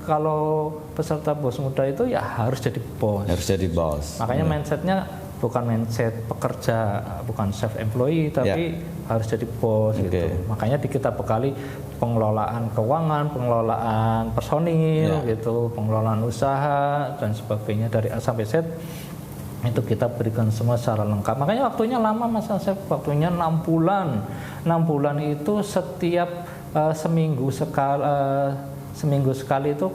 kalau peserta bos muda itu ya harus jadi bos. Harus jadi bos. Makanya mindsetnya bukan mindset pekerja, bukan self employee, tapi harus jadi bos gitu. Makanya kita bekali pengelolaan keuangan, pengelolaan personil gitu, pengelolaan usaha dan sebagainya dari A sampai Z. Itu kita berikan semua secara lengkap. Makanya waktunya lama Mas Asep, waktunya 6 bulan. 6 bulan itu setiap seminggu sekali itu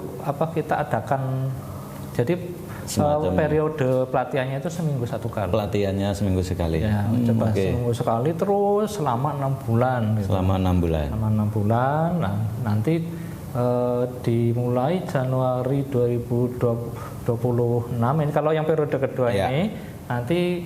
kita adakan. Jadi periode pelatihannya itu seminggu 1 kali. Pelatihannya seminggu sekali. Ya, coba seminggu sekali terus selama 6 bulan. Gitu. Selama 6 bulan. Selama 6 bulan. Nah, nanti dimulai Januari 2026 ini kalau yang periode kedua ini nanti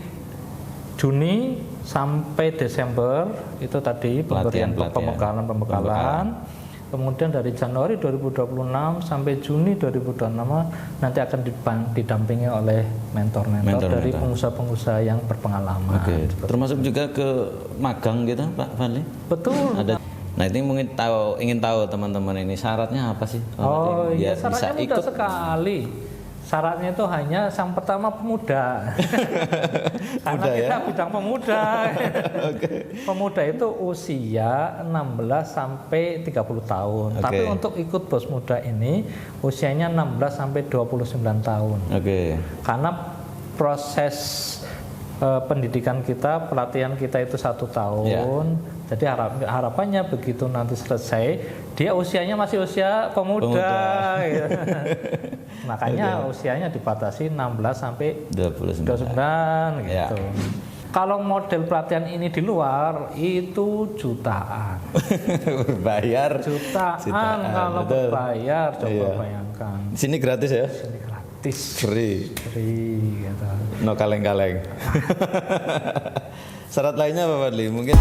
Juni sampai Desember itu tadi pembekalan. Kemudian dari Januari 2026 sampai Juni 2026 nanti akan didampingi oleh mentor-mentor dari pengusaha-pengusaha yang berpengalaman. Termasuk juga ke magang gitu Pak Fadli? Betul. Nah ini ingin tahu teman-teman ini syaratnya apa sih? Syaratnya mudah sekali. Syaratnya itu hanya yang pertama pemuda. Karena kita bidang pemuda. Pemuda itu usia 16 sampai 30 tahun. Tapi untuk ikut bos muda ini usianya 16 sampai 29 tahun. Karena proses pendidikan kita, pelatihan kita itu 1 tahun. Jadi harapannya begitu nanti selesai, dia usianya masih usia pemuda. Gitu. Makanya usianya dibatasi 16 sampai 29 gitu. Kalau model pelatihan ini di luar itu jutaan. Berbayar. Jutaan kalau berbayar, coba bayangkan. Di sini gratis ya? Sini gratis. Free gitu. No kaleng-kaleng. Syarat lainnya Pak Fadli mungkin?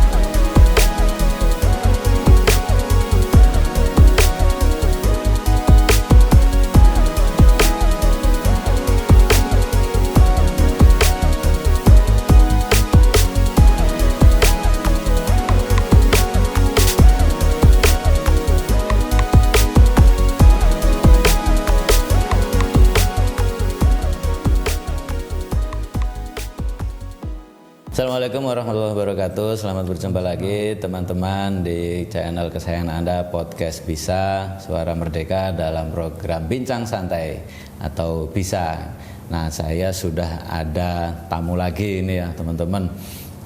Assalamualaikum warahmatullahi wabarakatuh. Selamat berjumpa lagi teman-teman di channel kesayangan Anda, Podcast Bisa, Suara Merdeka dalam program Bincang Santai atau Bisa. Nah, saya sudah ada tamu lagi ini ya teman-teman.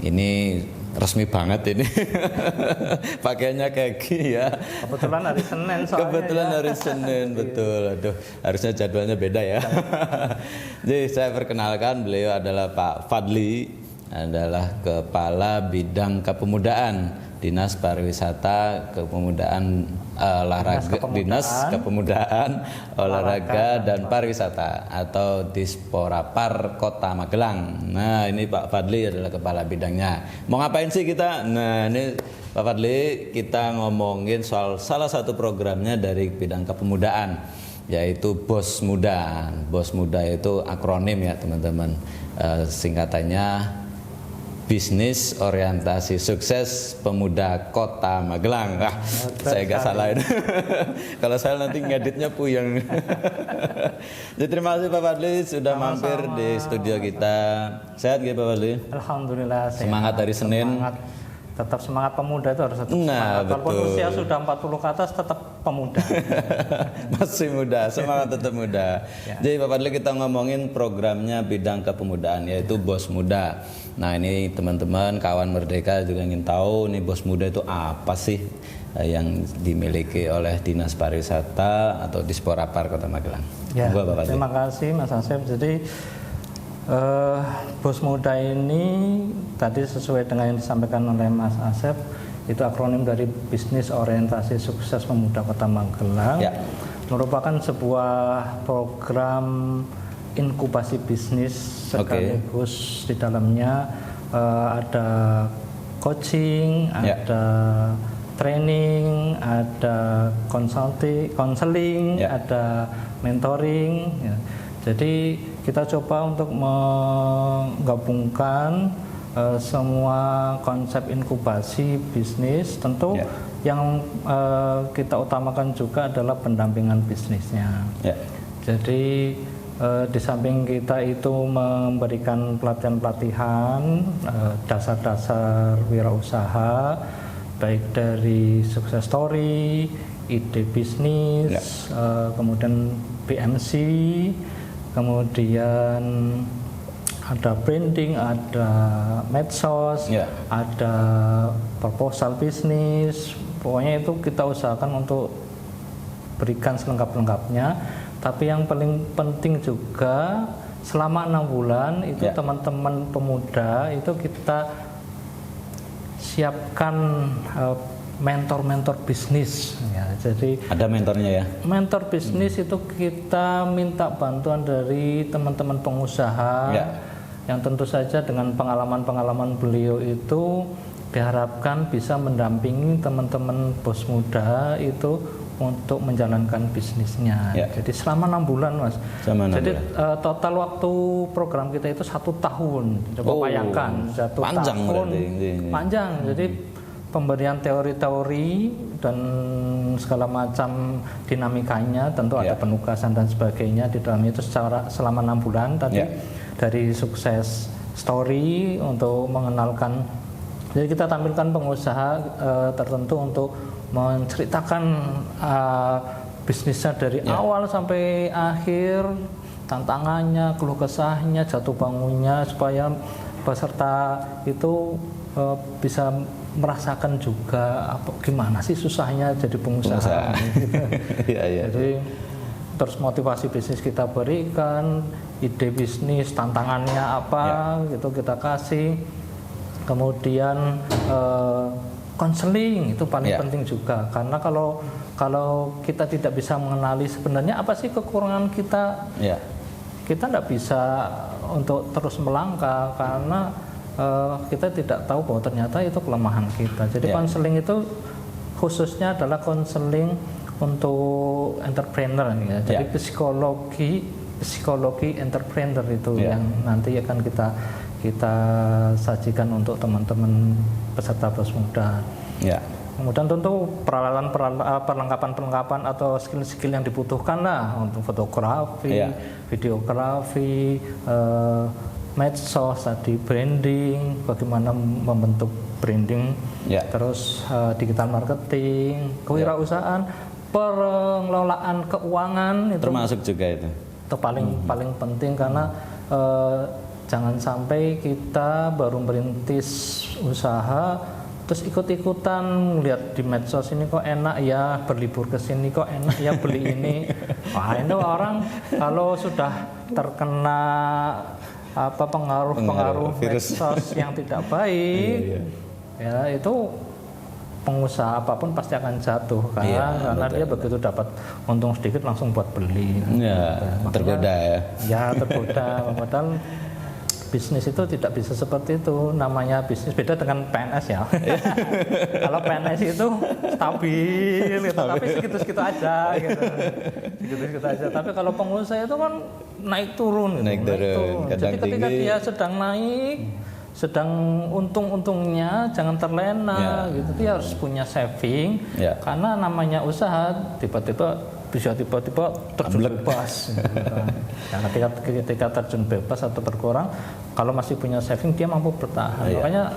Ini resmi banget ini. Pakaiannya kaki ya. Kebetulan hari Senin soalnya. Kebetulan hari Senin, betul. Aduh, harusnya jadwalnya beda ya. Jadi saya perkenalkan, beliau adalah Pak Fadli, adalah Kepala Bidang Kepemudaan Dinas Pariwisata Kepemudaan Dinas Kepemudaan Olahraga dan Pariwisata atau Disporapar Kota Magelang. Nah, ini Pak Fadli adalah kepala bidangnya. Mau ngapain sih kita? Nah, ini Pak Fadli, kita ngomongin soal salah satu programnya dari bidang kepemudaan, yaitu Bos Muda. Bos Muda itu akronim ya teman-teman. Singkatannya Bisnis Orientasi Sukses Pemuda Kota Magelang. Saya gak salahin. Kalau saya nanti ngeditnya puyeng. Jadi terima kasih Pak Fadli sudah mampir di studio kita. Sehat gitu Pak Fadli? Alhamdulillah sehat. Semangat hari Senin. Tetap semangat pemuda itu harus tetap semangat. Walaupun usia sudah 40 ke atas tetap pemuda. Masih muda, semangat tetap muda. Jadi Pak Fadli, kita ngomongin programnya bidang kepemudaan yaitu Bos Muda. Nah, ini teman-teman kawan Merdeka juga ingin tahu nih Bos Muda itu apa sih yang dimiliki oleh Dinas Pariwisata atau Disporapar Kota Magelang. Ya, terima kasih Mas Asep. Jadi Bos Muda ini tadi sesuai dengan yang disampaikan oleh Mas Asep, itu akronim dari Bisnis Orientasi Sukses Pemuda Kota Magelang. Merupakan sebuah program inkubasi bisnis sekaligus di dalamnya ada coaching, ada training, ada konseling, ada mentoring. Jadi kita coba untuk menggabungkan semua konsep inkubasi bisnis. Tentu yang kita utamakan juga adalah pendampingan bisnisnya. Ya. Jadi di samping kita itu memberikan pelatihan-pelatihan dasar-dasar wirausaha, baik dari success story, ide bisnis, kemudian BMC, kemudian ada branding, ada medsos, ada proposal bisnis. Pokoknya itu kita usahakan untuk berikan selengkap-lengkapnya. Tapi yang paling penting juga selama 6 bulan itu teman-teman pemuda itu kita siapkan mentor-mentor bisnis. Ya, jadi ada mentornya ya. Mentor bisnis itu kita minta bantuan dari teman-teman pengusaha. Yang tentu saja dengan pengalaman-pengalaman beliau itu diharapkan bisa mendampingi teman-teman bos muda itu untuk menjalankan bisnisnya. Jadi selama 6 bulan, Mas. Jadi total waktu program kita itu 1 tahun. Coba bayangkan, 1 panjang tahun. Panjang. Jadi pemberian teori-teori dan segala macam dinamikanya, tentu ada penugasan dan sebagainya di dalam itu selama 6 bulan tadi. Dari sukses story untuk mengenalkan, jadi kita tampilkan pengusaha tertentu untuk menceritakan bisnisnya dari awal sampai akhir, tantangannya, keluh kesahnya, jatuh bangunnya, supaya peserta itu bisa merasakan juga gimana sih susahnya jadi pengusaha. Jadi terus motivasi bisnis kita berikan, ide bisnis, tantangannya apa, gitu kita kasih. Kemudian konseling itu paling penting juga, karena kalau kita tidak bisa mengenali sebenarnya apa sih kekurangan kita, kita tidak bisa untuk terus melangkah karena kita tidak tahu bahwa ternyata itu kelemahan kita. Jadi konseling itu khususnya adalah konseling untuk entrepreneur ya. Jadi psikologi entrepreneur itu yang nanti akan kita sajikan untuk teman-teman peserta bos muda. Kemudian tentu perlengkapan atau skill-skill yang dibutuhkan lah untuk fotografi, videografi, medsos, tadi branding, bagaimana membentuk branding, terus digital marketing, kewirausahaan, pengelolaan keuangan itu termasuk juga itu paling penting karena jangan sampai kita baru merintis usaha terus ikut-ikutan lihat di medsos ini kok enak ya, berlibur ke sini kok enak ya, beli ini. Wah, itu orang kalau sudah terkena pengaruh medsos yang tidak baik, ya itu pengusaha apapun pasti akan jatuh karena dia begitu dapat untung sedikit langsung buat beli. Tergoda ya. Ya tergoda. Padahal bisnis itu tidak bisa seperti itu. Namanya bisnis beda dengan PNS ya. Kalau PNS itu stabil, gitu. Tapi segitu-segitu aja. Gitu. Segitu-segitu aja. Tapi kalau pengusaha itu kan naik turun. Naik turun. Jadi ketika dia sedang naik, sedang untung-untungnya jangan terlena gitu. Dia harus punya saving karena namanya usaha tiba-tiba terjun bebas gitu. Nah, ketika terjun bebas atau berkurang, kalau masih punya saving dia mampu bertahan. Makanya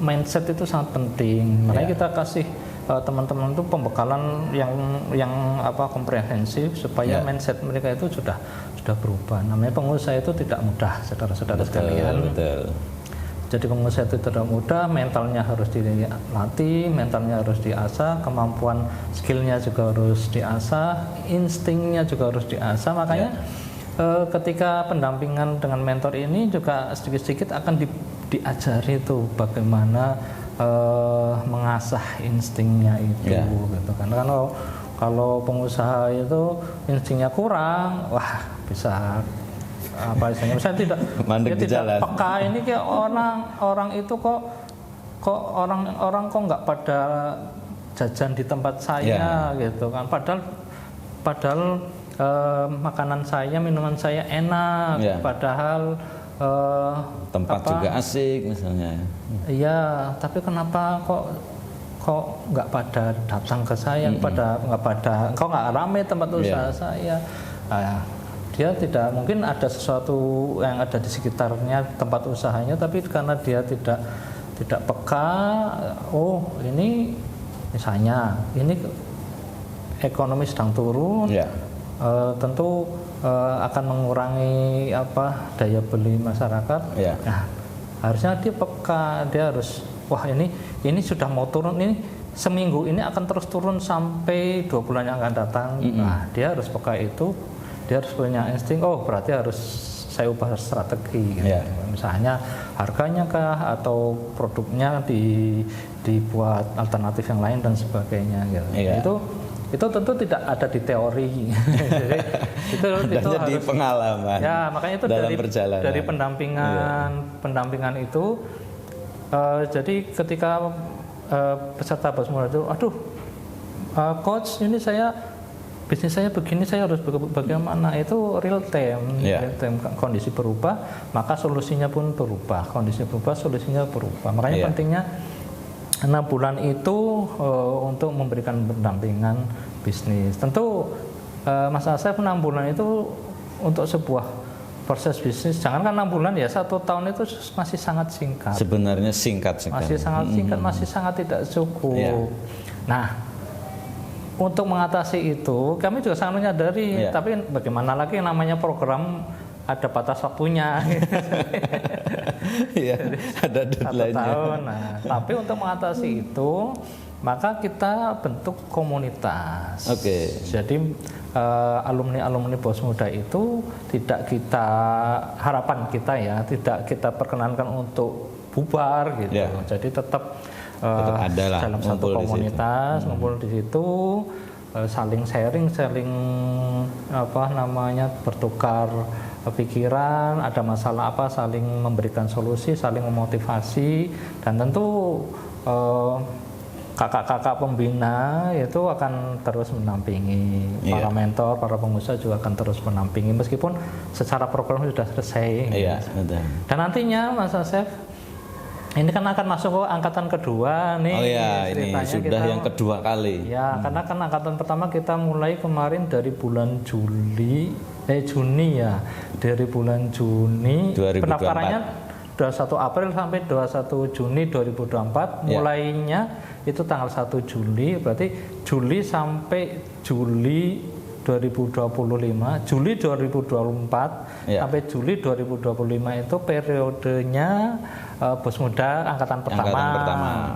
mindset itu sangat penting. Makanya kita kasih teman-teman itu pembekalan yang komprehensif supaya mindset mereka itu sudah berubah. Namanya pengusaha itu tidak mudah, saudara-saudara sekalian. Betul. Jadi pengusaha itu tidak mudah, mentalnya harus dilatih, mentalnya harus diasah, kemampuan skillnya juga harus diasah, instingnya juga harus diasah. Makanya ketika pendampingan dengan mentor ini juga sedikit-sedikit akan diajari tuh bagaimana mengasah instingnya itu, gitu kan. Kalau pengusaha itu instingnya kurang, wah bisa misalnya tidak peka ini kayak orang itu kok orang kok nggak pada jajan di tempat saya gitu kan, padahal makanan saya, minuman saya enak, padahal tempat juga asik misalnya. Iya, tapi kenapa kok kok nggak pada datang ke saya, kok nggak rame tempat usaha saya. Nah, dia tidak mungkin ada sesuatu yang ada di sekitarnya tempat usahanya, tapi karena dia tidak peka, oh ini misalnya ini ekonomi sedang turun, tentu akan mengurangi daya beli masyarakat. Nah, harusnya dia peka, dia harus wah ini sudah mau turun, ini seminggu ini akan terus turun sampai 2 bulan yang akan datang. Nah, dia harus peka itu, dia harus punya insting, oh berarti harus saya ubah strategi. Misalnya harganya kah atau produknya dibuat alternatif yang lain dan sebagainya gitu. Itu tentu tidak ada di teori. Jadi, itu harus di pengalaman. Ya, makanya itu dari pendampingan itu. Jadi ketika peserta bos muda itu, aduh, coach ini bisnis saya begini, saya harus bagaimana, itu real time, kondisi berubah, maka solusinya pun berubah, kondisi berubah, solusinya berubah. Makanya pentingnya 6 bulan itu untuk memberikan pendampingan bisnis. Tentu Mas Asep 6 bulan itu untuk sebuah proses bisnis, jangankan 6 bulan ya, 1 tahun itu masih sangat singkat. Sebenarnya singkat sekali. Masih sangat singkat, masih sangat tidak cukup. Nah, untuk mengatasi itu, kami juga sangat menyadari. Tapi bagaimana lagi yang namanya program ada batas waktunya. Ada deadline-nya. Nah, tapi untuk mengatasi itu, maka kita bentuk komunitas. Jadi alumni bos muda itu tidak kita, harapan kita tidak kita perkenankan untuk bubar gitu. Jadi tetap ada dalam satu komunitas, ngumpul di situ, saling sharing, bertukar pikiran, ada masalah apa saling memberikan solusi, saling memotivasi, dan tentu kakak-kakak pembina itu akan terus menampingi, para mentor, para pengusaha juga akan terus menampingi meskipun secara program sudah selesai. Dan nantinya Mas Asep, ini kan akan masuk ke angkatan kedua nih. Ini sudah yang kedua kali. Karena kan angkatan pertama kita mulai kemarin dari bulan Juni ya. Dari bulan Juni 2024. Pendaftarannya 21 April sampai 21 Juni 2024. Mulainya itu tanggal 1 Juli, berarti Juli sampai Juli 2025, Juli 2024 sampai Juli 2025 itu periodenya bos muda angkatan pertama.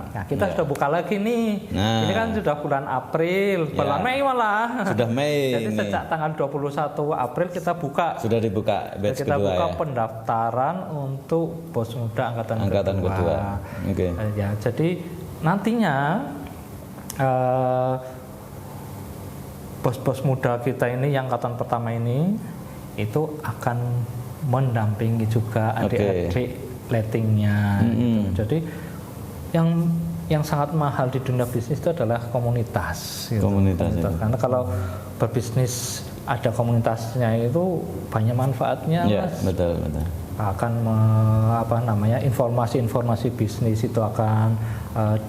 Nah, kita sudah buka lagi nih. Ini kan sudah bulan April, bulan Mei malah. Sudah Mei. Jadi sejak tanggal 21 April kita buka. Sudah dibuka batch kita kedua. Kita buka pendaftaran untuk bos muda angkatan kedua. Jadi nantinya bos-bos muda kita ini yang angkatan pertama ini itu akan mendampingi juga adik-adik lettingnya. Gitu. Jadi yang sangat mahal di dunia bisnis itu adalah komunitas. Komunitas. Karena kalau berbisnis ada komunitasnya itu banyak manfaatnya. Betul. Akan informasi-informasi bisnis itu akan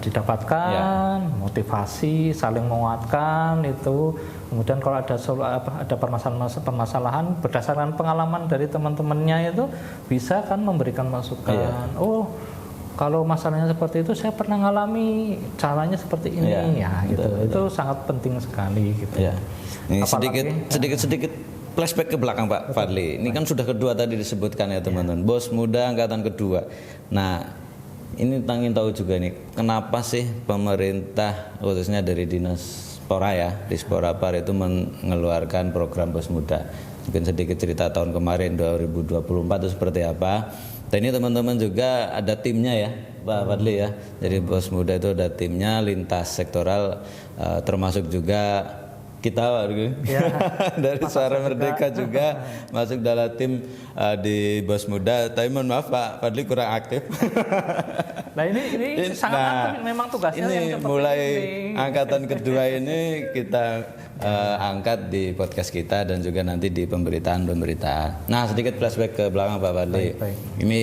didapatkan, motivasi, saling menguatkan itu. Kemudian kalau ada permasalahan berdasarkan pengalaman dari teman-temannya itu bisa kan memberikan masukan. Oh, kalau masalahnya seperti itu saya pernah ngalami, caranya seperti ini gitu. Itu sangat penting sekali gitu. Ini sedikit flashback ke belakang Pak Fadli. Ini kan sudah kedua tadi disebutkan ya teman-teman. Bos muda angkatan kedua. Nah, ini ingin tahu juga nih, kenapa sih pemerintah khususnya dari Dinas Dispora PAR itu mengeluarkan program bos muda. Mungkin sedikit cerita tahun kemarin 2024 itu seperti apa. Dan ini teman-teman juga ada timnya ya Pak Fadli ya. Jadi bos muda itu ada timnya lintas sektoral, termasuk juga kita dari Suara Merdeka juga masuk dalam tim di bos muda. Tapi mohon maaf Pak Fadli kurang aktif. Nah ini sangat aktif memang tugasnya. Ini yang mulai angkatan kedua ini kita angkat di podcast kita dan juga nanti di pemberitaan. Nah, sedikit flashback ke belakang Pak Fadli. Ini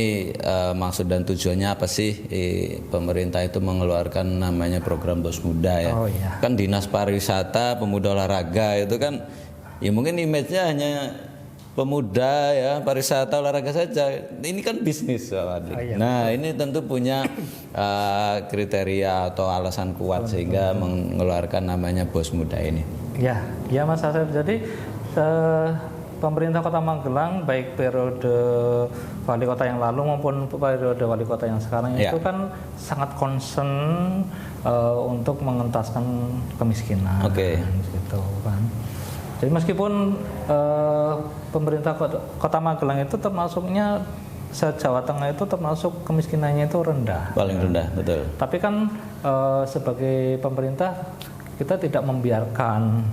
maksud dan tujuannya apa sih pemerintah itu mengeluarkan namanya program Bos Muda ya? Kan Dinas Pariwisata, Pemuda Olahraga itu kan ya mungkin image-nya hanya pemuda ya, pariwisata, olahraga saja. Ini kan bisnis Pak Fadli. Nah, ini tentu punya kriteria atau alasan kuat sehingga mengeluarkan namanya Bos Muda ini. Ya Mas Asep. Jadi pemerintah Kota Magelang baik periode wali kota yang lalu maupun periode wali kota yang sekarang itu kan sangat concern untuk mengentaskan kemiskinan. Gitu kan. Jadi meskipun pemerintah Kota Magelang itu termasuknya se-Jawa Tengah itu termasuk kemiskinannya itu rendah. Paling rendah, betul. Tapi kan sebagai pemerintah kita tidak membiarkan,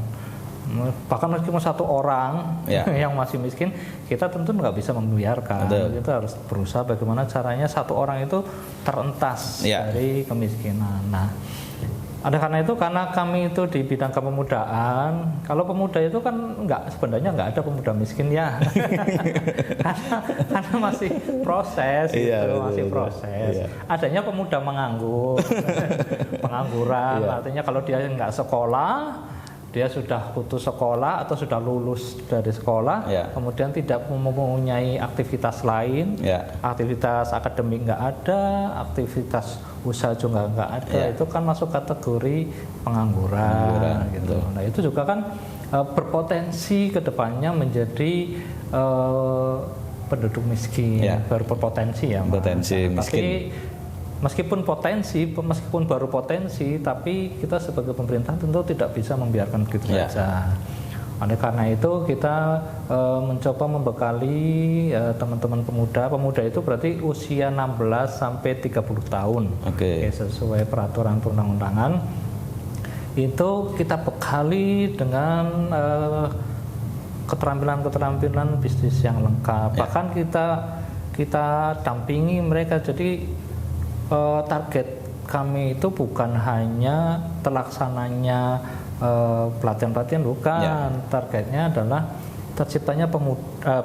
bahkan meskipun satu orang yang masih miskin, kita tentu nggak bisa membiarkan. Kita harus berusaha bagaimana caranya satu orang itu terentas dari kemiskinan. Nah, karena kami itu di bidang kepemudaan. Kalau pemuda itu kan sebenarnya nggak ada pemuda miskin ya, karena masih proses, masih proses. Adanya pemuda menganggur, pengangguran. Artinya kalau dia nggak sekolah, dia sudah putus sekolah atau sudah lulus dari sekolah, kemudian tidak mempunyai aktivitas lain, aktivitas akademik nggak ada, aktivitas usaha juga nggak ada, itu kan masuk kategori pengangguran gitu. Nah, itu juga kan berpotensi kedepannya menjadi penduduk miskin, berpotensi ya. Potensi miskin. Tapi meskipun baru potensi, tapi kita sebagai pemerintah tentu tidak bisa membiarkan begitu saja. Oleh karena itu kita mencoba membekali teman-teman pemuda itu berarti usia 16 sampai 30 tahun. Sesuai peraturan perundang-undangan. Itu kita bekali dengan keterampilan bisnis yang lengkap. Bahkan kita dampingi mereka. Jadi target kami itu bukan hanya terlaksananya pelatihan-pelatihan, bukan. Targetnya adalah terciptanya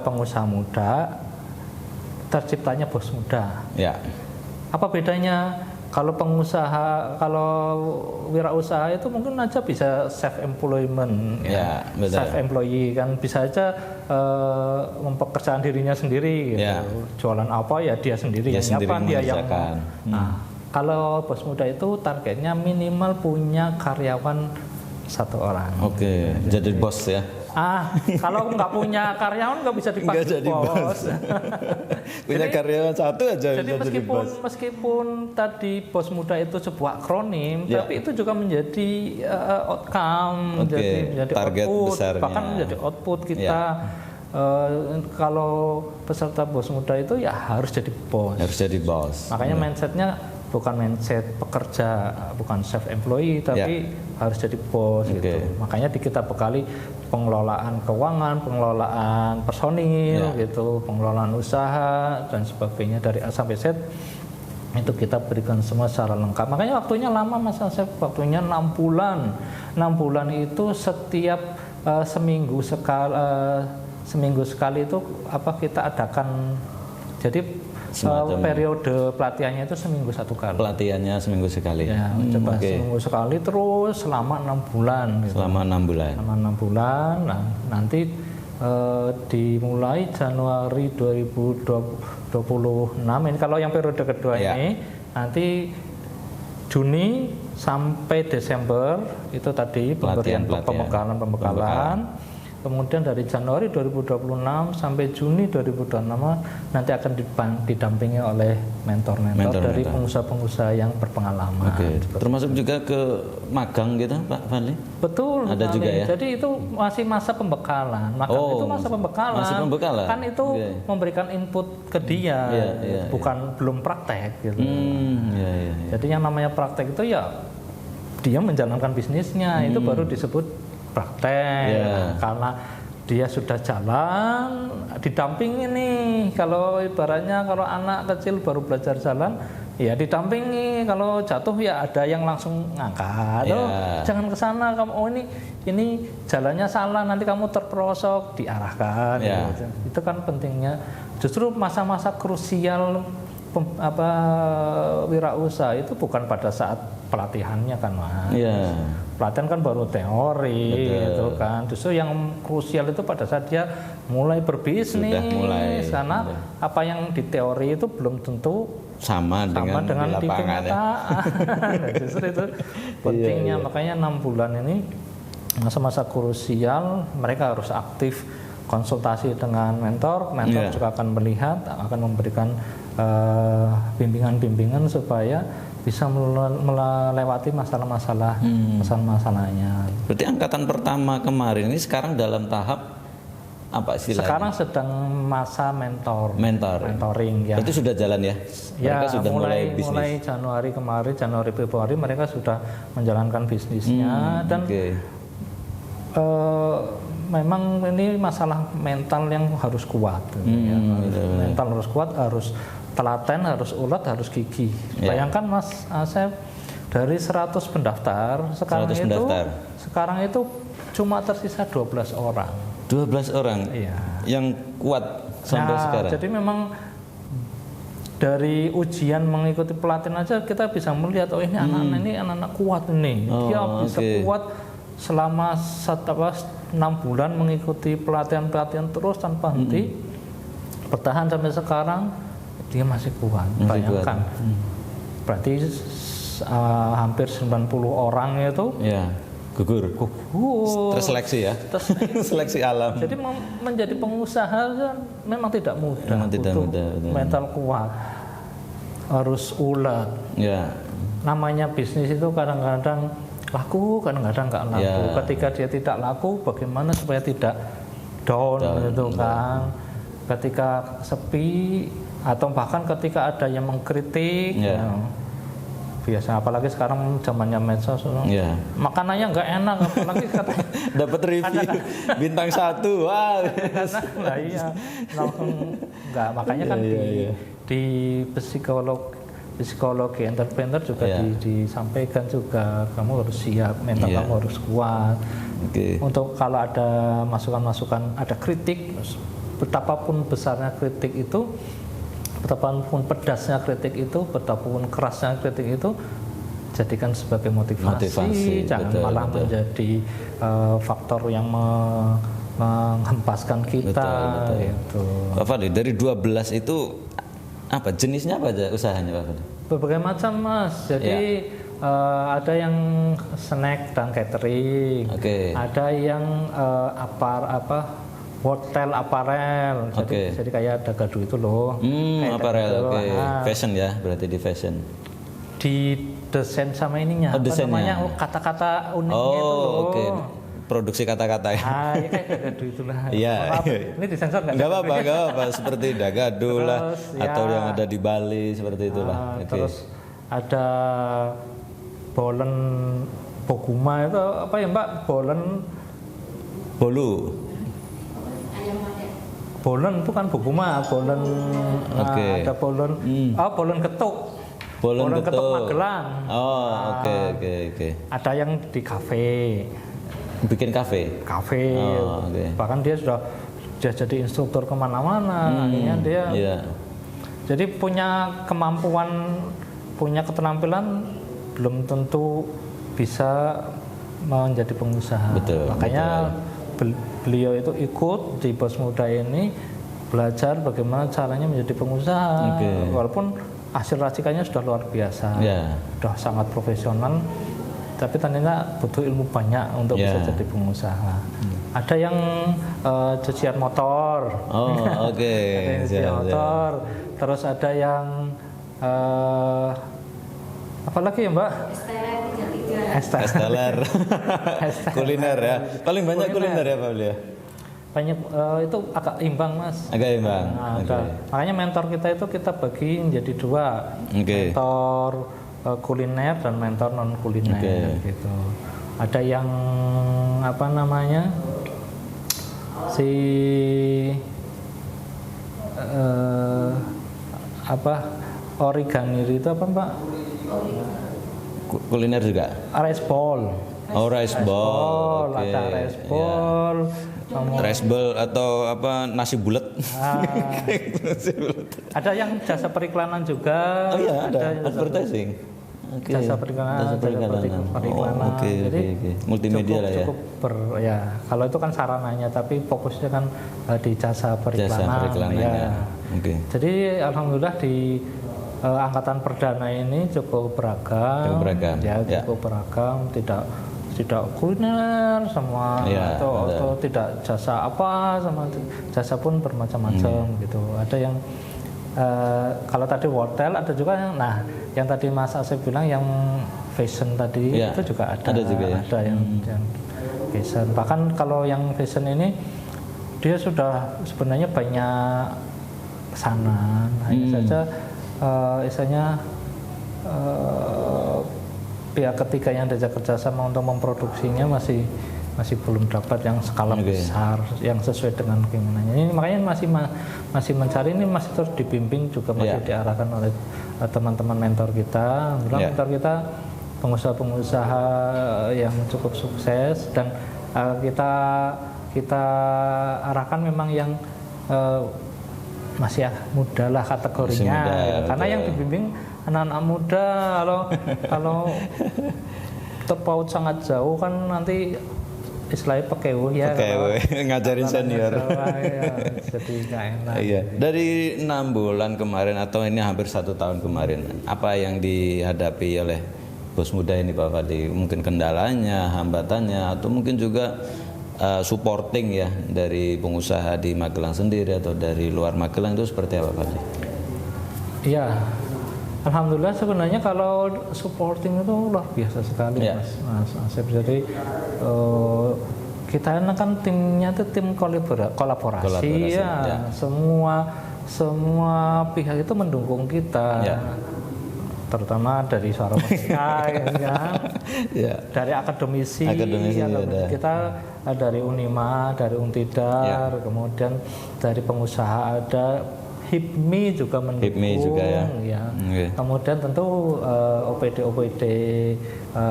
pengusaha muda, terciptanya bos muda. Apa bedanya? Kalau wirausaha itu mungkin aja bisa self employment, self employee kan, bisa aja mempekerjakan dirinya sendiri gitu. Jualan apa ya dia sendiri, dia yang. Nah, kalau bos muda itu targetnya minimal punya karyawan 1 orang. Jadi bos ya. Kalau nggak punya karyawan nggak bisa dipakai bos. Punya karyawan 1 aja. Jadi meskipun tadi bos muda itu sebuah akronim, tapi itu juga menjadi outcome, menjadi target output, besarnya. bahkan menjadi output kita. Kalau peserta bos muda itu ya harus jadi bos. Makanya mindsetnya bukan mindset pekerja, bukan self employee, tapi harus jadi bos gitu. Makanya kita bekali pengelolaan keuangan, pengelolaan personil gitu, pengelolaan usaha dan sebagainya dari A sampai Z. Itu kita berikan semua secara lengkap. Makanya waktunya lama Mas Asep, waktunya 6 bulan. 6 bulan itu setiap seminggu sekali itu kita adakan. Jadi periode pelatihannya itu seminggu 1 kali. Pelatihannya seminggu sekali. Seminggu sekali terus selama 6 bulan. Gitu. Selama 6 bulan. Nah, nanti dimulai Januari 2026. Ini kalau yang periode kedua ini, nanti Juni sampai Desember itu tadi pemberian pembekalan. Kemudian dari Januari 2026 sampai Juni 2026 nanti akan didampingi oleh mentor-mentor dari pengusaha-pengusaha yang berpengalaman. Termasuk juga ke magang gitu Pak Fadli? Betul. Ada juga ya? Jadi itu masih masa pembekalan. Magang itu masa pembekalan. Masih pembekalan? Kan itu memberikan input ke dia, belum praktek gitu. Jadi yang namanya praktek itu ya dia menjalankan bisnisnya, itu baru disebut praktek. Karena dia sudah jalan, didampingi nih. Kalau ibaratnya kalau anak kecil baru belajar jalan, Ya didampingi, kalau jatuh ya ada yang langsung ngangkat. Oh, jangan ke sana kamu. Oh ini jalannya salah, nanti kamu terperosok, diarahkan. Gitu. Itu kan pentingnya. Justru masa-masa krusial wirausaha itu bukan pada saat pelatihannya kan, Mas. Pelatihan kan baru teori gitu kan. Justru yang krusial itu pada saat dia mulai berbisnis, karena apa yang di teori itu belum tentu sama dengan di kenyataan. Justru itu pentingnya. Makanya 6 bulan ini masa-masa krusial, mereka harus aktif konsultasi dengan mentor juga akan melihat, akan memberikan bimbingan-bimbingan supaya bisa melewati masalah-masalahnya. Berarti angkatan pertama kemarin ini sekarang dalam tahap apa istilahnya? Sekarang sedang masa mentoring ya. Berarti sudah jalan ya? Mereka sudah mulai bisnis. Mulai Januari Februari mereka sudah menjalankan bisnisnya dan memang ini masalah mental yang harus kuat. Mental harus kuat, harus telaten, harus ulet, harus gigih. Bayangkan Mas Asep, dari 100 pendaftar sekarang itu cuma tersisa 12 orang. 12 orang? Iya. Yang kuat sampai sekarang? Jadi memang dari ujian mengikuti pelatihan aja kita bisa melihat, oh ini anak-anak kuat ini. Dia bisa kuat selama 6 bulan mengikuti pelatihan terus tanpa henti, bertahan sampai sekarang, dia masih kuat. Bayangkan, berarti hampir 90 orang itu gugur. Terseleksi ya. Seleksi alam. Jadi menjadi pengusaha memang tidak mudah. Mental kuat, harus ulet. Namanya bisnis itu kadang-kadang laku, kadang-kadang nggak laku. Ketika dia tidak laku, bagaimana supaya tidak down gitu kan? Ketika sepi atau bahkan ketika ada yang mengkritik, biasa. Apalagi sekarang zamannya medsos, makanannya nggak enak, apalagi katanya dapat review bintang 1, wah. Nah, iya, langsung nggak. Makanya kan di psikologi entrepreneur juga disampaikan juga, kamu harus siap, mental kamu harus kuat. Untuk kalau ada masukan-masukan, ada kritik, betapapun besarnya kritik itu, betapapun pedasnya kritik itu, betapapun kerasnya kritik itu, jadikan sebagai motivasi. Jangan malah menjadi faktor yang menghempaskan kita. Betul. Pak Fadli, dari 12 itu apa jenisnya, apa aja usahanya Pak Fadli? Berbagai macam Mas. Jadi ada yang snack dan catering. Ada yang hotel aparel. Jadi kayak Dagadu itu loh. Aparel. Fashion ya, berarti di fashion. Di desain sama ininya. Namanya kata-kata uniknya itu loh. Produksi kata-kata ya. Ya kayak Dagadu itulah. Ini disensor nggak? Nggak apa-apa. Seperti Dagadu lah, atau yang ada di Bali seperti itulah. Terus ada bolen Boguma itu apa ya Mbak? Bolen bukan Boguma, bolen. Ada bolen. Bolen getuk. Bolen getuk Magelang. Ada yang di kafe. Bikin kafe. Bahkan dia sudah jadi instruktur kemana-mana. Akhirnya dia jadi punya kemampuan, punya keterampilan, belum tentu bisa menjadi pengusaha. Makanya beliau itu ikut di Bos Muda ini, belajar bagaimana caranya menjadi pengusaha. Walaupun hasil racikannya sudah luar biasa, sudah sangat profesional, tapi ternyata butuh ilmu banyak untuk bisa jadi pengusaha. Ada yang cucian motor, terus ada yang apa lagi ya Mbak? Esteller. Kuliner ya. Paling banyak kuliner ya Pak Beli ya? Banyak, itu agak imbang Mas. Makanya mentor kita itu kita bagi menjadi 2. Mentor kuliner dan mentor non kuliner gitu. Ada yang apa namanya Origaniri itu apa Pak? Kuliner juga? Rice ball. Oh, rice ball. Okay. Ada rice ball. Yeah. Rice ball atau apa nasi bulat? Ada yang jasa periklanan juga. Oh iya, ada advertising. Okay. Jasa periklanan. Jadi multimedia lah ya. Cukup ya. Kalau itu kan sarananya, tapi fokusnya kan di jasa periklanan. Ya. Okay. Jadi alhamdulillah di angkatan perdana ini cukup beragam. Cukup beragam, tidak kuliner semua atau tidak jasa apa sama jasa pun bermacam-macam gitu. Ada yang kalau tadi hotel, ada juga yang tadi Mas Asep bilang yang fashion tadi itu juga ada juga ya? Ada yang fashion. Bahkan kalau yang fashion ini dia sudah sebenarnya banyak pesanan, hanya saja misalnya pihak ketiga yang diajak kerjasama untuk memproduksinya masih belum dapat yang skala besar yang sesuai dengan keinginannya. Ini makanya masih mencari, ini masih terus dibimbing juga, masih diarahkan oleh teman-teman mentor kita. Mentor kita pengusaha-pengusaha yang cukup sukses, dan kita arahkan memang yang masih muda lah kategorinya, karena yang dibimbing anak-anak muda. Kalau terpaut sangat jauh kan nanti istilahnya pekewu ya. Ngajarin senior. Jadi nggak enak. Iya. Dari 6 bulan kemarin atau ini hampir 1 tahun kemarin, apa yang dihadapi oleh bos muda ini Pak Fadli? Mungkin kendalanya, hambatannya, atau mungkin juga supporting ya dari pengusaha di Magelang sendiri atau dari luar Magelang, itu seperti apa Pak Fadli? Iya. Alhamdulillah sebenarnya kalau supporting itu luar biasa sekali Mas Asep. Jadi kita kan timnya itu tim kolaborasi ya. Semua pihak itu mendukung kita. Terutama dari suara mereka dari akademisi kita, dari Unima, dari Untidar, kemudian dari pengusaha ada HIPMI juga mendukung, Kemudian tentu OPD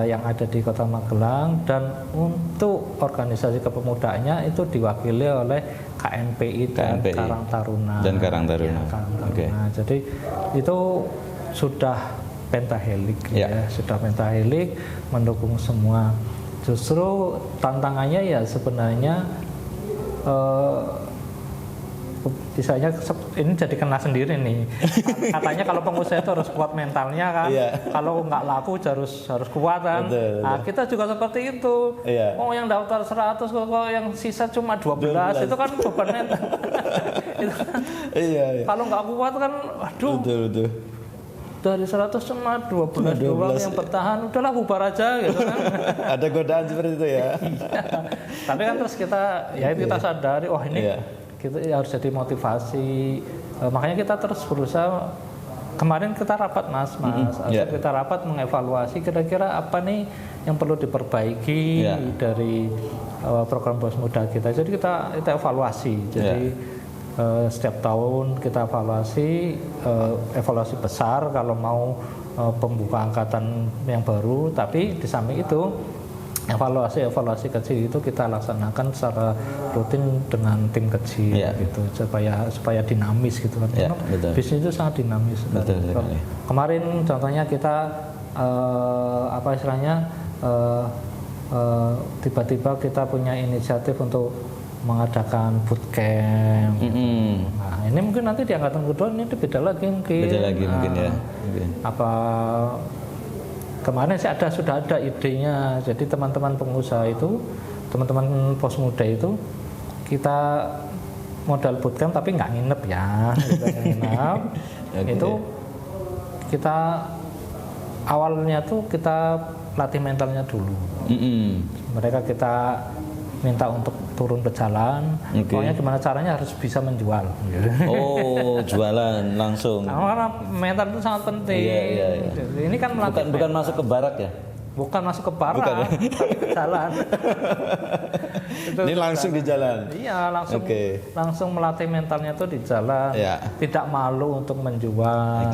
yang ada di Kota Magelang, dan untuk organisasi kepemudanya itu diwakili oleh KNPI dan Karang Taruna. Jadi itu sudah pentahelik sudah pentahelik mendukung semua. Justru tantangannya ya sebenarnya misalnya ini jadi kena sendiri nih. Katanya kalau pengusaha itu harus kuat mentalnya kan. Kalau nggak laku harus kuat kan. Kita juga seperti itu. Oh yang daftar 100 kok yang sisa cuma 12. Itu kan beban mental. Kalau nggak kuat kan aduh. Betul. Dari 100 cuma 12 doang yang bertahan, udahlah bubar aja gitu kan. Ada godaan seperti itu ya. Tapi kan terus kita sadari, ini kita harus jadi motivasi. Makanya kita terus berusaha. Kemarin kita rapat kita rapat mengevaluasi kira-kira apa nih yang perlu diperbaiki dari program Bos Muda kita. Jadi kita evaluasi. Jadi setiap tahun kita evaluasi besar kalau mau pembuka angkatan yang baru, tapi di samping itu evaluasi kecil itu kita laksanakan secara rutin dengan tim kecil gitu, supaya dinamis gitu kan. Bisnis itu sangat dinamis. Kemarin contohnya kita tiba-tiba kita punya inisiatif untuk mengadakan bootcamp. Nah, ini mungkin nanti di angkatan kedua ini beda lagi mungkin. Kemarin sudah ada idenya. Jadi teman-teman pengusaha itu, teman-teman pos muda itu, kita modal bootcamp tapi nggak nginep ya. Itu kita awalnya tuh kita latih mentalnya dulu. Mereka kita minta untuk turun ke jalan, pokoknya gimana caranya harus bisa menjual. Oh, jualan langsung. Karena mental itu sangat penting. Ini kan bukan masuk ke barak ya? Bukan masuk ke barak, tapi ke jalan. Ini langsung di jalan. Iya, langsung melatih mentalnya itu di jalan. Tidak malu untuk menjual.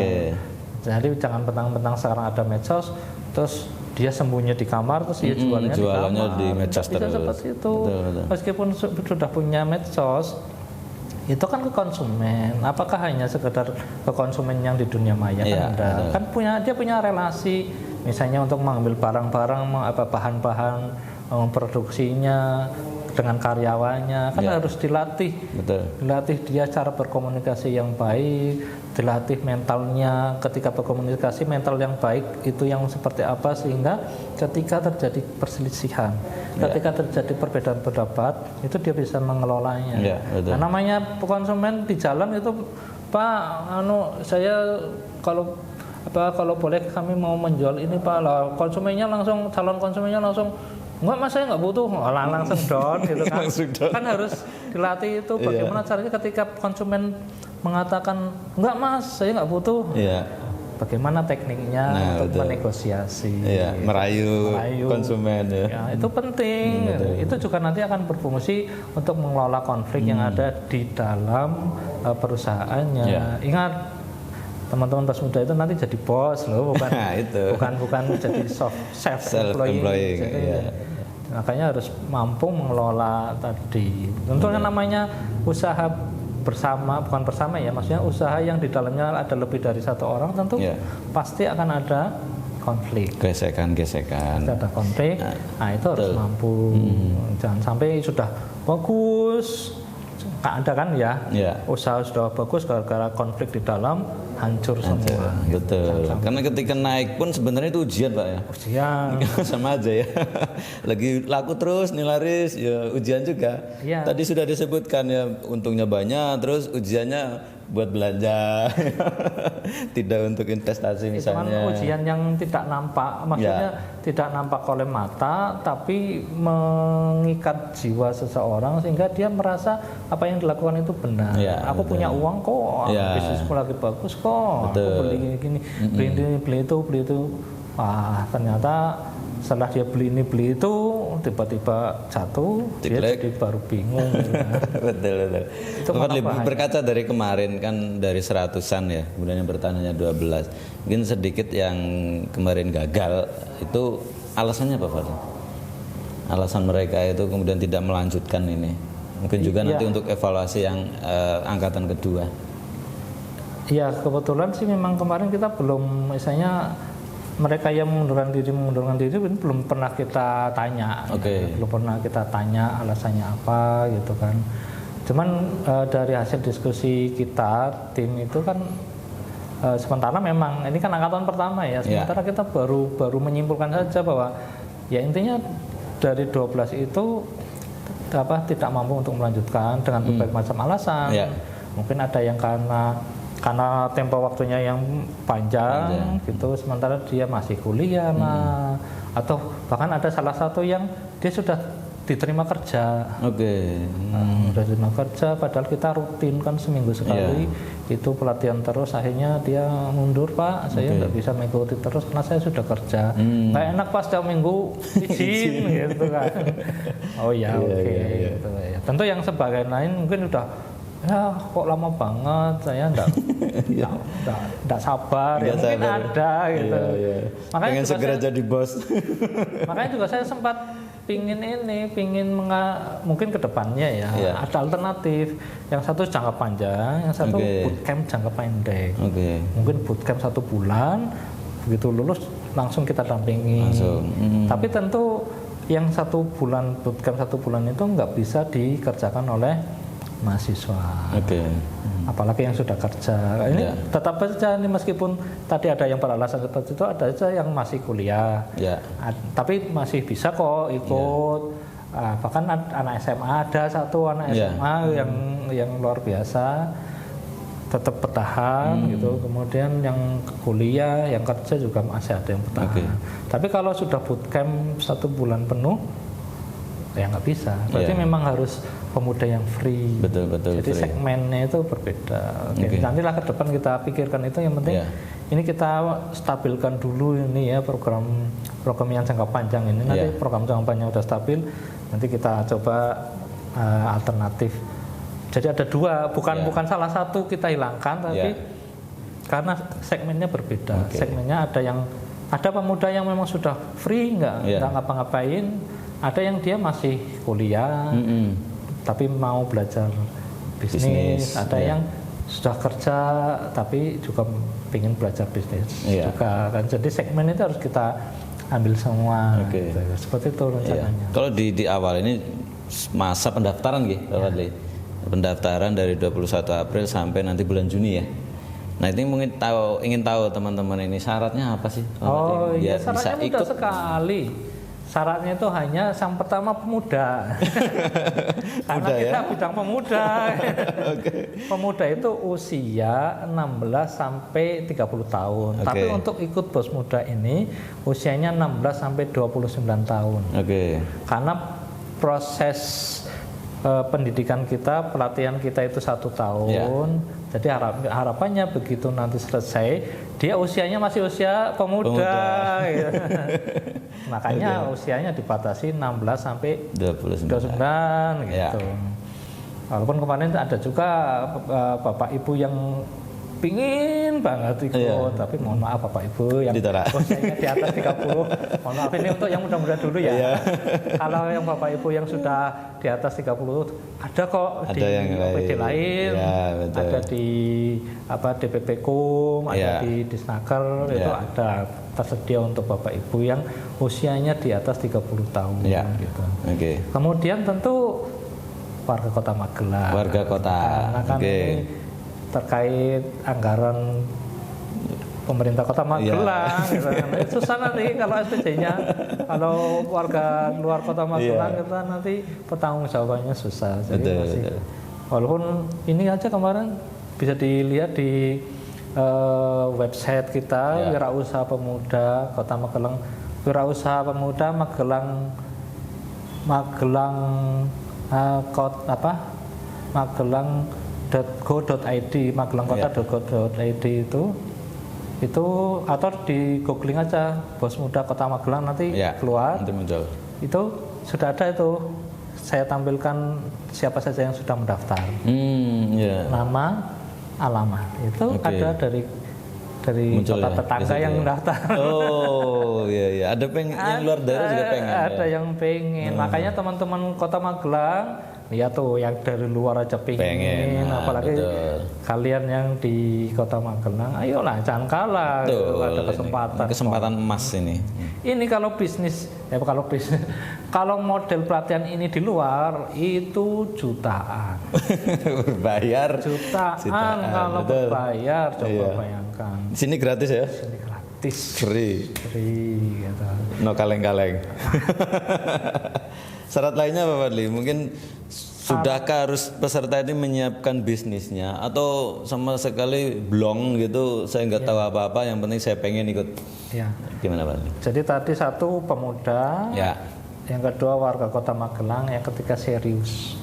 Jadi jangan mentang-mentang sekarang ada medsos, terus dia sembunyi di kamar, terus dia jualannya di medsos bisa terus. seperti itu. Betul. Meskipun sudah punya medsos, itu kan ke konsumen. Apakah hanya sekedar ke konsumen yang di dunia maya? Kan enggak. Kan dia punya relasi, misalnya untuk mengambil barang-barang, bahan-bahan produksinya dengan karyawannya, kan harus dilatih. Betul. Dilatih dia cara berkomunikasi yang baik, dilatih mentalnya ketika berkomunikasi, mental yang baik itu yang seperti apa, sehingga ketika terjadi perselisihan, ketika terjadi perbedaan pendapat, itu dia bisa mengelolanya. Nah, namanya konsumen di jalan itu, Pak, saya kalau boleh kami mau menjual ini, Pak. Lah calon konsumennya langsung, enggak Mas, saya enggak butuh, langsung down gitu kan. Kan harus dilatih itu bagaimana caranya ketika konsumen mengatakan enggak Mas, saya enggak butuh. Bagaimana tekniknya untuk menegosiasi, merayu konsumen ya. Itu penting. Itu juga nanti akan berfungsi untuk mengelola konflik yang ada di dalam perusahaannya. Ingat, teman-teman pers muda itu nanti jadi bos loh, bukan jadi self-employing. Makanya harus mampu mengelola tadi. Tentunya namanya usaha bukan bersama ya, maksudnya usaha yang di dalamnya ada lebih dari satu orang, tentu pasti akan ada konflik, gesekan. Ada konflik, nah itu harus mampu. Jangan sampai sudah bagus, ada kan usaha sudah bagus, gara-gara konflik di dalam hancur semua. Betul. Karena ketika naik pun sebenarnya itu ujian, Pak ya. Ujian. Sama aja ya. Lagi laku terus, nih laris, ya ujian juga. Tadi sudah disebutkan ya, untungnya banyak, terus ujiannya buat belanja, tidak untuk investasi misalnya. Cuman ujian yang tidak nampak, maksudnya tidak nampak oleh mata, tapi mengikat jiwa seseorang sehingga dia merasa apa yang dilakukan itu benar. Aku punya uang kok, bisnisku lagi bagus kok, aku beli gini, beli itu. Wah, ternyata setelah dia beli ini beli itu, tiba-tiba jatuh, dia jadi baru bingung. Betul. Itu berkaca dari kemarin kan dari 100-an ya, kemudian yang bertanya 12. Mungkin sedikit yang kemarin gagal itu alasannya apa, Pak? Alasan mereka itu kemudian tidak melanjutkan ini. Mungkin juga nanti untuk evaluasi yang angkatan kedua. Iya, kebetulan sih memang kemarin kita belum, misalnya mereka yang mengundurkan diri belum pernah kita tanya, belum pernah kita tanya alasannya apa gitu kan. Cuman dari hasil diskusi kita tim itu kan sementara memang ini kan angkatan pertama ya, sementara kita baru menyimpulkan saja bahwa ya intinya dari 12 itu tidak mampu untuk melanjutkan dengan berbagai macam alasan. Mungkin ada yang karena tempo waktunya yang panjang gitu, sementara dia masih kuliah lah, atau bahkan ada salah satu yang dia sudah diterima kerja. Sudah diterima kerja, padahal kita rutin kan seminggu sekali itu pelatihan terus, akhirnya dia mundur, Pak, saya nggak bisa mengikuti terus karena saya sudah kerja. Nggak enak pas setiap minggu izin gitu kan. Gitu ya. Tentu yang sebagian lain mungkin udah, ya kok lama banget, saya enggak sabar, ya mungkin ada gitu. Makanya pengen segera jadi bos. Makanya juga saya sempat pingin mungkin ke depannya ada alternatif. Yang satu jangka panjang, yang satu bootcamp jangka pendek. Mungkin bootcamp 1 bulan, begitu lulus langsung kita dampingi. Tapi tentu yang 1 bulan bootcamp 1 bulan itu nggak bisa dikerjakan oleh mahasiswa. Apalagi yang sudah kerja. Ini tetap saja, ini meskipun tadi ada yang beralasan seperti itu, ada saja yang masih kuliah. Tapi masih bisa kok ikut. Bahkan anak SMA, ada satu anak SMA yang luar biasa, tetap bertahan gitu. Kemudian yang kuliah, yang kerja juga masih ada yang bertahan. Tapi kalau sudah bootcamp 1 bulan penuh, ya nggak bisa. Berarti memang harus pemuda yang free. Betul. Jadi free. segmennya itu berbeda. Nantilah ke depan kita pikirkan itu. Yang penting ini kita stabilkan dulu ini ya, program yang jangka panjang ini. Nanti program jangka panjang udah stabil, nanti kita coba alternatif. Jadi ada 2, bukan salah satu kita hilangkan, tapi karena segmennya berbeda. Segmennya ada pemuda yang memang sudah free, nggak ngapa-ngapain, ada yang dia masih kuliah, tapi mau belajar bisnis, ada yang sudah kerja tapi juga ingin belajar bisnis juga kan. Jadi segmen itu harus kita ambil semua. Gitu. Seperti itu rencananya. Kalau di awal ini masa pendaftaran gitu, pendaftaran dari 21 April sampai nanti bulan Juni ya. Nah ini mungkin ingin tahu teman-teman ini syaratnya apa sih? Oh iya, syaratnya mudah sekali. Syaratnya itu hanya yang pertama pemuda. Karena kita bidang pemuda. Pemuda itu usia 16 sampai 30 tahun. Tapi untuk ikut Bos Muda ini usianya 16 sampai 29 tahun. Karena proses pendidikan kita, pelatihan kita itu 1 tahun. Jadi harapannya begitu nanti selesai, dia usianya masih usia pemuda. Gitu. Makanya usianya dibatasi 16 sampai 29 gitu. Walaupun kemarin ada juga Bapak Ibu yang pingin banget ikut, tapi mohon maaf Bapak Ibu yang usianya di atas 30, mohon maaf ini untuk yang muda-muda dulu ya. Kalau yang Bapak Ibu yang sudah di atas 30 ada kok di OPD lain, ada di DPP Kum, ada di Disnaker, itu ada tersedia untuk Bapak Ibu yang usianya di atas 30 tahun gitu. Kemudian tentu warga Kota Magelang. Warga kota. Karena kan ini terkait anggaran pemerintah Kota Magelang, gitu kan. Susah nanti kalau SPJ-nya, kalau warga luar Kota Magelang kita nanti pertanggungjawabannya susah. Jadi walaupun ini aja kemarin bisa dilihat di website kita Wirausaha Pemuda Kota Magelang, Wirausaha Pemuda Magelang Magelang.go.id, magelangkota.go.id itu atau di googling aja Bos Muda Kota Magelang nanti keluar. Itu sudah ada itu. Saya tampilkan siapa saja yang sudah mendaftar. Nama, alamat. Itu ada dari kota tetangga yang mendaftar. Ada yang luar daerah juga pengen. Ada yang pengen. Makanya teman-teman Kota Magelang lihat tuh yang dari luar aja pengen. Apalagi kalian yang di Kota Magelang, ayolah jangan kalah. Ada kesempatan emas ini. Ini kalau bisnis, kalau model pelatihan ini di luar itu jutaan. Berbayar. Jutaan kalau berbayar, coba bayangkan. Di sini gratis ya? Sini gratis. Free gitu. No kaleng-kaleng. Syarat lainnya Pak Fadli, mungkin sudahkah harus peserta ini menyiapkan bisnisnya atau sama sekali blong gitu, saya nggak tahu apa-apa, yang penting saya pengen ikut. Gimana Pak Fadli? Jadi tadi satu pemuda, yang kedua warga Kota Magelang, yang ketiga serius.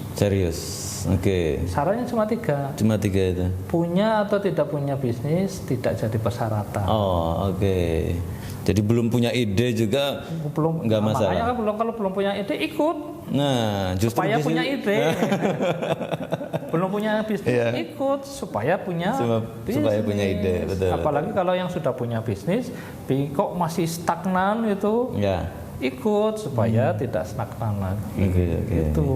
Syaratnya cuma 3. Cuma 3 itu. Punya atau tidak punya bisnis tidak jadi persyaratan. Jadi belum punya ide juga nggak masalah. Makanya kalau belum punya ide ikut. Nah, justru supaya punya ide. Belum punya bisnis ikut supaya punya bisnis. Supaya punya ide, betul. Apalagi kalau yang sudah punya bisnis, kok masih stagnan itu. Ikut supaya tidak stagnan lagi. Gitu.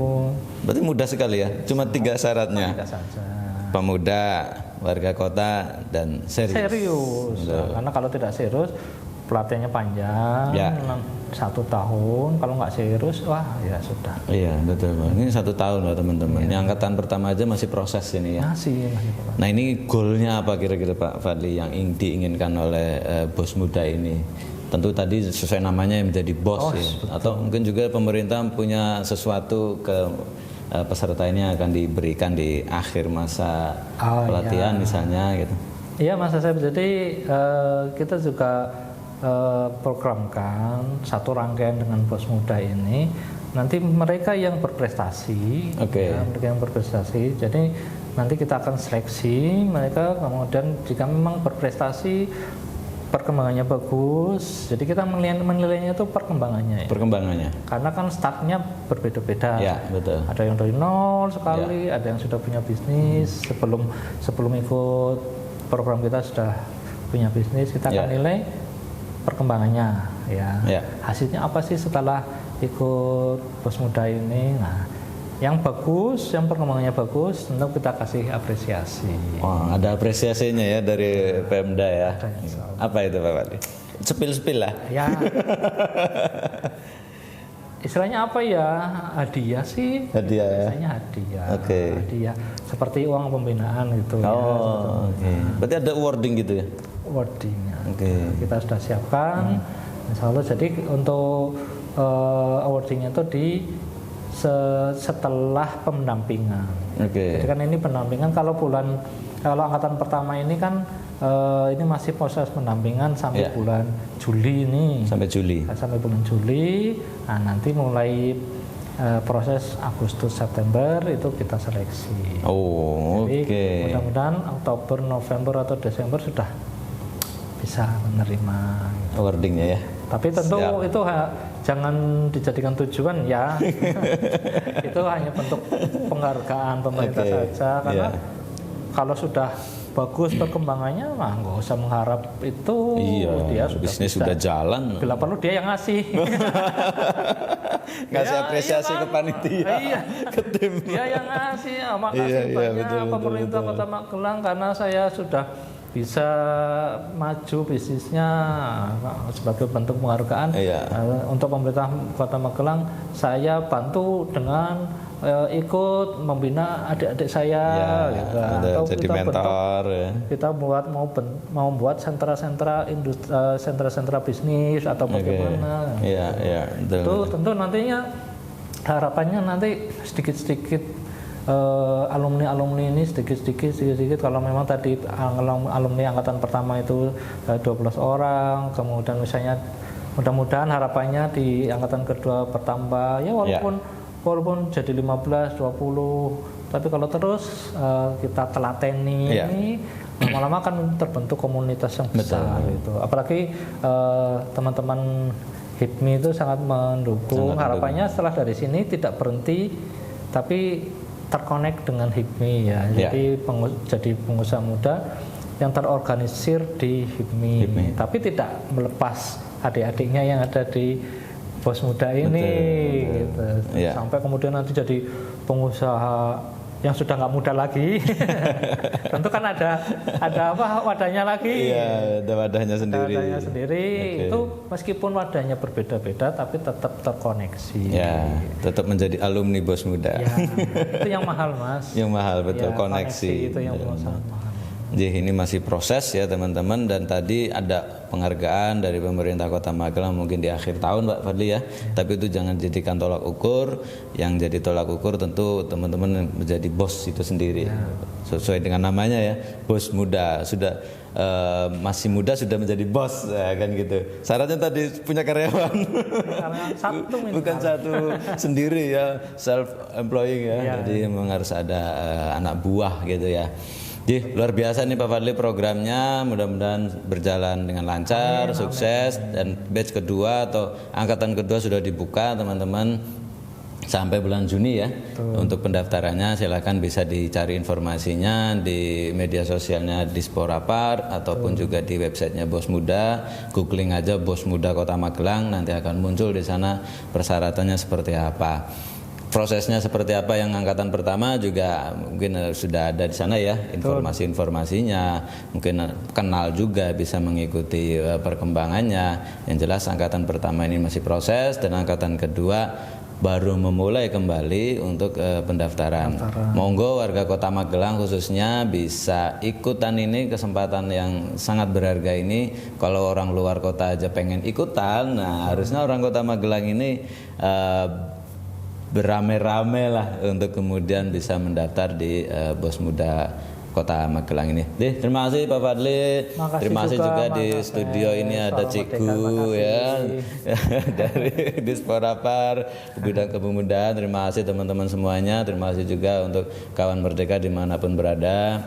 Berarti mudah sekali ya. Cuma 3 syaratnya. 3 saja. Pemuda, warga kota, dan serius. Karena kalau tidak serius, pelatihannya panjang, 1 tahun. Kalau nggak serius, wah ya sudah. Iya betul Pak. Ini 1 tahun Pak teman-teman. Ini angkatan pertama aja masih proses ini ya. Masih. Nah ini goalnya apa kira-kira Pak Fadli yang diinginkan oleh Bos Muda ini? Tentu tadi sesuai namanya yang menjadi bos ya. Atau mungkin juga pemerintah punya sesuatu ke peserta ini akan diberikan di akhir masa pelatihan misalnya gitu. Iya Mas Asep, jadi kita juga programkan satu rangkaian dengan Bos Muda ini. Nanti mereka yang berprestasi, mereka yang berprestasi. Jadi nanti kita akan seleksi mereka, kemudian jika memang berprestasi, perkembangannya bagus, jadi kita menilainya itu perkembangannya. Karena kan startnya berbeda-beda. Betul. Ada yang dari nol sekali, ada yang sudah punya bisnis sebelum ikut program kita sudah punya bisnis, kita akan nilai perkembangannya ya. Hasilnya apa sih setelah ikut Bos Muda ini? Nah, yang bagus, yang perkembangannya bagus, tentu kita kasih apresiasi. Wah, ada apresiasinya ya dari Pemda ya. Apa itu Pak Fadli? Sepil-sepil lah. Ya. Istilahnya apa ya? Hadiah sih. Hadiah ya. Biasanya hadiah. Oke. Hadiah seperti uang pembinaan gitu. Oh, oke. Berarti ada awarding gitu ya? Awardingnya. Oke. Kita sudah siapkan. Insya Allah. Jadi untuk awardingnya itu setelah pendampingan. Jadi kan ini pendampingan kalau angkatan pertama ini kan ini masih proses pendampingan sampai bulan Juli ini. Sampai bulan Juli. Nah, nanti mulai proses Agustus September itu kita seleksi. Jadi mudah-mudahan Oktober, November atau Desember sudah bisa menerima awardingnya ya. Tapi tentu itu jangan dijadikan tujuan ya. Itu hanya bentuk penghargaan pemerintah saja, karena kalau sudah bagus perkembangannya, mah nggak usah mengharap itu. Dia sudah bisnis sudah jalan. Bila perlu dia yang ngasih. Ngasih apresiasi ke panitia, ke tim. Dia yang ngasih. Makasih banyak pemerintah Kota Magelang karena saya sudah bisa maju bisnisnya sebagai bentuk penghargaan. Untuk pemerintah Kota Magelang, saya bantu dengan ikut membina adik-adik saya, atau jadi kita mentor. Kita mau buat sentra-sentra bisnis atau bagaimana. Itu tentu nantinya harapannya nanti sedikit-sedikit alumni ini sedikit kalau memang tadi alumni angkatan pertama itu 12 orang, kemudian misalnya mudah-mudahan harapannya di angkatan kedua bertambah ya, walaupun jadi 15, 20, tapi kalau terus kita telateni ini lama-lama akan terbentuk komunitas yang besar. Itu apalagi teman-teman HIPMI itu sangat mendukung. Harapannya setelah dari sini tidak berhenti tapi terkonek dengan HIPMI ya. Jadi pengusaha muda yang terorganisir di HIPMI. Tapi tidak melepas adik-adiknya yang ada di Bos Muda ini. Gitu. Sampai kemudian nanti jadi pengusaha yang sudah nggak muda lagi. Tentu kan ada wadahnya lagi. Ada wadahnya sendiri. Itu meskipun wadahnya berbeda-beda tapi tetap terkoneksi. Tetap menjadi alumni Bos Muda. Itu yang mahal, Mas. Yang mahal betul, koneksi. Itu yang sangat mahal. Jadi ini masih proses ya teman-teman, dan tadi ada penghargaan dari pemerintah Kota Magelang mungkin di akhir tahun Pak Fadli ya. Tapi itu jangan jadikan tolak ukur. Yang jadi tolak ukur tentu teman-teman menjadi bos itu sendiri. Sesuai dengan namanya ya, Bos Muda. Sudah masih muda sudah menjadi bos kan gitu. Syaratnya tadi punya karyawan. Bukan satu sendiri ya, self employing ya. Jadi memang harus ada anak buah gitu ya. Jadi luar biasa nih Pak Fadli programnya, mudah-mudahan berjalan dengan lancar, sukses, dan batch kedua atau angkatan kedua sudah dibuka teman-teman sampai bulan Juni ya. Untuk pendaftarannya silakan bisa dicari informasinya di media sosialnya Disporapar ataupun juga di websitenya Bos Muda. Googling aja Bos Muda Kota Magelang, nanti akan muncul di sana persyaratannya seperti apa. Prosesnya seperti apa yang angkatan pertama juga mungkin sudah ada di sana ya, informasi-informasinya, mungkin kenal juga bisa mengikuti perkembangannya. Yang jelas angkatan pertama ini masih proses dan angkatan kedua baru memulai kembali untuk pendaftaran. Monggo warga Kota Magelang khususnya bisa ikutan ini, kesempatan yang sangat berharga ini. Kalau orang luar kota aja pengen ikutan, nah harusnya orang Kota Magelang ini beramai-ramai lah untuk kemudian bisa mendaftar di Bos Muda Kota Magelang ini. Terima kasih Pak Fadli. Terima kasih juga di studio ini ada Cikgu ya dari Disporapar bidang kepemudaan. Terima kasih teman-teman semuanya. Terima kasih juga untuk kawan Merdeka dimanapun berada.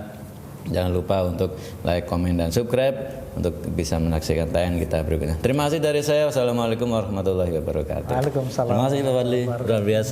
Jangan lupa untuk like, komen, dan subscribe untuk bisa menyaksikan tayangan kita berikutnya. Terima kasih dari saya. Wassalamualaikum warahmatullahi wabarakatuh. Waalaikumsalam. Terima kasih Pak Fadli. Luar biasa.